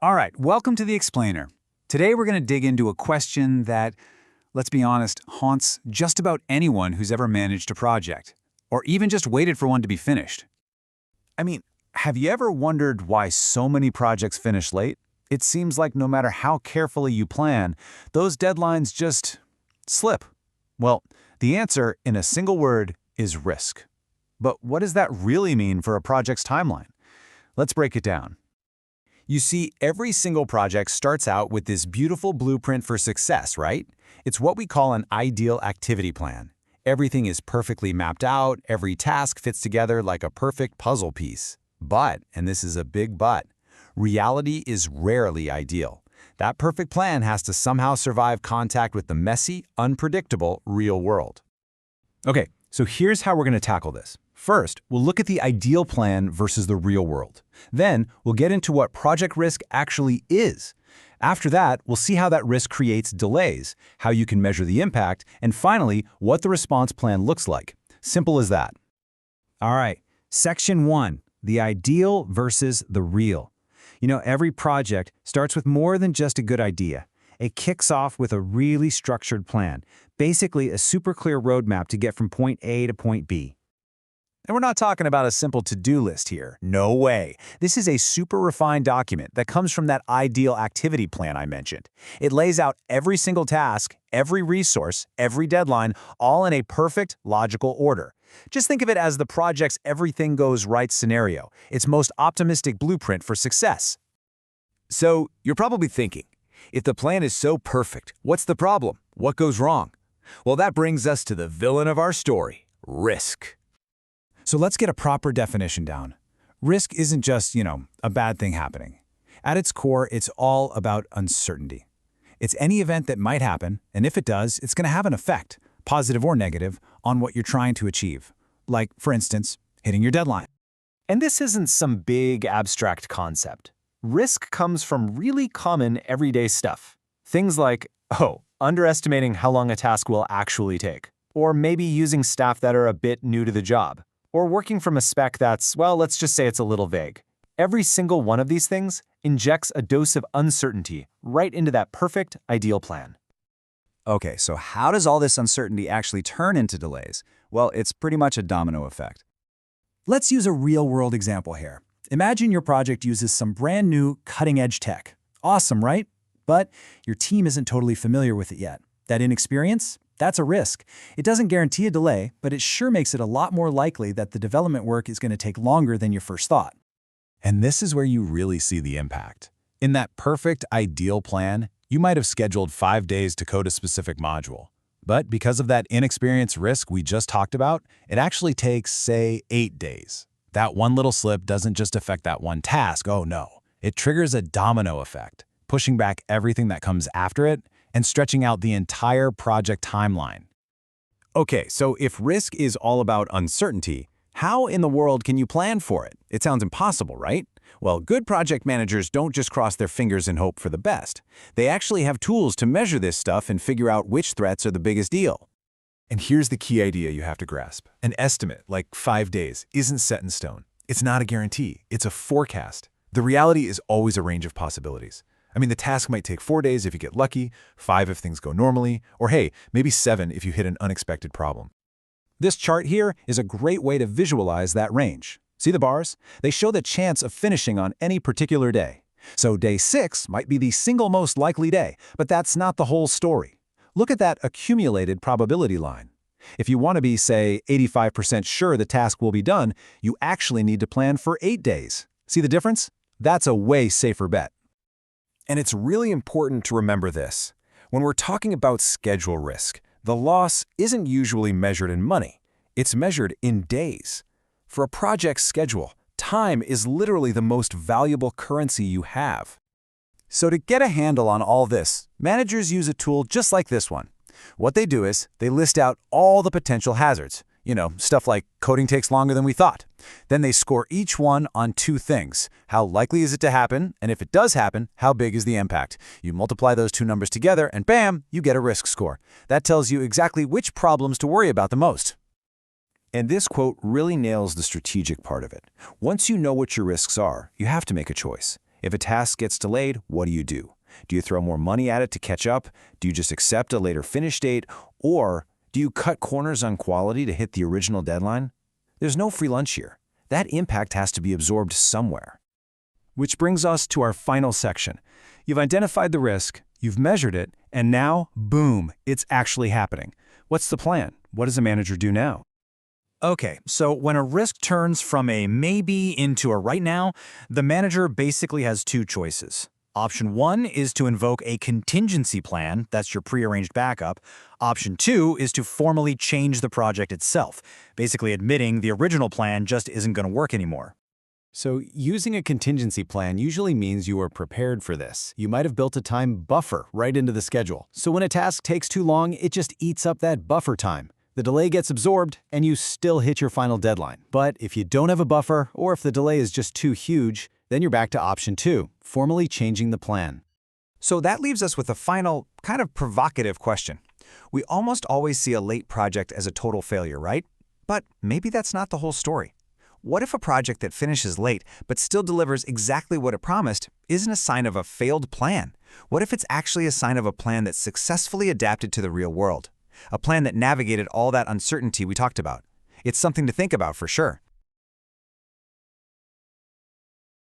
All right, welcome to The Explainer. Today we're going to dig into a question that, let's be honest, haunts just about anyone who's ever managed a project, or even just waited for one to be finished. I mean, have you ever wondered why so many projects finish late? It seems like no matter how carefully you plan, those deadlines just slip. Well, the answer, in a single word, is risk. But what does that really mean for a project's timeline? Let's break it down. You see, every single project starts out with this beautiful blueprint for success, right? It's what we call an ideal activity plan. Everything is perfectly mapped out, every task fits together like a perfect puzzle piece. But, and this is a big but, reality is rarely ideal. That perfect plan has to somehow survive contact with the messy, unpredictable real world. Okay, so here's how we're going to tackle this. First, we'll look at the ideal plan versus the real world. Then, we'll get into what project risk actually is. After that, we'll see how that risk creates delays, how you can measure the impact, and finally, what the response plan looks like. Simple as that. All right, Section 1, the ideal versus the real. You know, every project starts with more than just a good idea. It kicks off with a really structured plan, basically a super clear roadmap to get from point A to point B. And we're not talking about a simple to-do list here. No way. This is a super refined document that comes from that ideal activity plan I mentioned. It lays out every single task, every resource, every deadline, all in a perfect, logical order. Just think of it as the project's everything goes right scenario, its most optimistic blueprint for success. So, you're probably thinking, if the plan is so perfect, what's the problem? What goes wrong? Well, that brings us to the villain of our story, risk. So let's get a proper definition down. Risk isn't just, a bad thing happening. At its core, it's all about uncertainty. It's any event that might happen, and if it does, it's going to have an effect, positive or negative, on what you're trying to achieve. Like, for instance, hitting your deadline. And this isn't some big abstract concept. Risk comes from really common everyday stuff. Things like, underestimating how long a task will actually take, or maybe using staff that are a bit new to the job, or working from a spec that's, well, let's just say it's a little vague. Every single one of these things injects a dose of uncertainty right into that perfect, ideal plan. Okay, so how does all this uncertainty actually turn into delays? Well, it's pretty much a domino effect. Let's use a real-world example here. Imagine your project uses some brand new, cutting-edge tech. Awesome, right? But your team isn't totally familiar with it yet. That inexperience? That's a risk. It doesn't guarantee a delay, but it sure makes it a lot more likely that the development work is going to take longer than you first thought. And this is where you really see the impact. In that perfect, ideal plan, you might have scheduled 5 days to code a specific module. But because of that inexperienced risk we just talked about, it actually takes, say, 8 days. That one little slip doesn't just affect that one task, oh no. It triggers a domino effect, pushing back everything that comes after it and stretching out the entire project timeline. Okay, so if risk is all about uncertainty, how in the world can you plan for it? It sounds impossible, right? Well, good project managers don't just cross their fingers and hope for the best. They actually have tools to measure this stuff and figure out which threats are the biggest deal. And here's the key idea you have to grasp. An estimate, like 5 days, isn't set in stone. It's not a guarantee. It's a forecast. The reality is always a range of possibilities. I mean, the task might take 4 days if you get lucky, 5 if things go normally, or hey, maybe 7 if you hit an unexpected problem. This chart here is a great way to visualize that range. See the bars? They show the chance of finishing on any particular day. So day 6 might be the single most likely day, but that's not the whole story. Look at that accumulated probability line. If you want to be, say, 85% sure the task will be done, you actually need to plan for 8 days. See the difference? That's a way safer bet. And it's really important to remember this. When we're talking about schedule risk, the loss isn't usually measured in money. It's measured in days. For a project schedule, time is literally the most valuable currency you have. So to get a handle on all this, managers use a tool just like this one. What they do is they list out all the potential hazards. Stuff like coding takes longer than we thought. Then they score each one on 2 things. How likely is it to happen? And if it does happen, how big is the impact? You multiply those 2 numbers together and bam, you get a risk score. That tells you exactly which problems to worry about the most. And this quote really nails the strategic part of it. Once you know what your risks are, you have to make a choice. If a task gets delayed, what do you do? Do you throw more money at it to catch up? Do you just accept a later finish date? Or do you cut corners on quality to hit the original deadline? There's no free lunch here. That impact has to be absorbed somewhere. Which brings us to our final section. You've identified the risk, you've measured it, and now, boom, it's actually happening. What's the plan? What does a manager do now? Okay, so when a risk turns from a maybe into a right now, the manager basically has two choices. Option 1 is to invoke a contingency plan, that's your prearranged backup. Option 2 is to formally change the project itself, basically admitting the original plan just isn't going to work anymore. So using a contingency plan usually means you are prepared for this. You might have built a time buffer right into the schedule. So when a task takes too long, it just eats up that buffer time. The delay gets absorbed, and you still hit your final deadline. But if you don't have a buffer, or if the delay is just too huge, then you're back to option 2, formally changing the plan. So that leaves us with a final, kind of provocative question. We almost always see a late project as a total failure, right? But maybe that's not the whole story. What if a project that finishes late but still delivers exactly what it promised isn't a sign of a failed plan? What if it's actually a sign of a plan that successfully adapted to the real world? A plan that navigated all that uncertainty we talked about? It's something to think about for sure.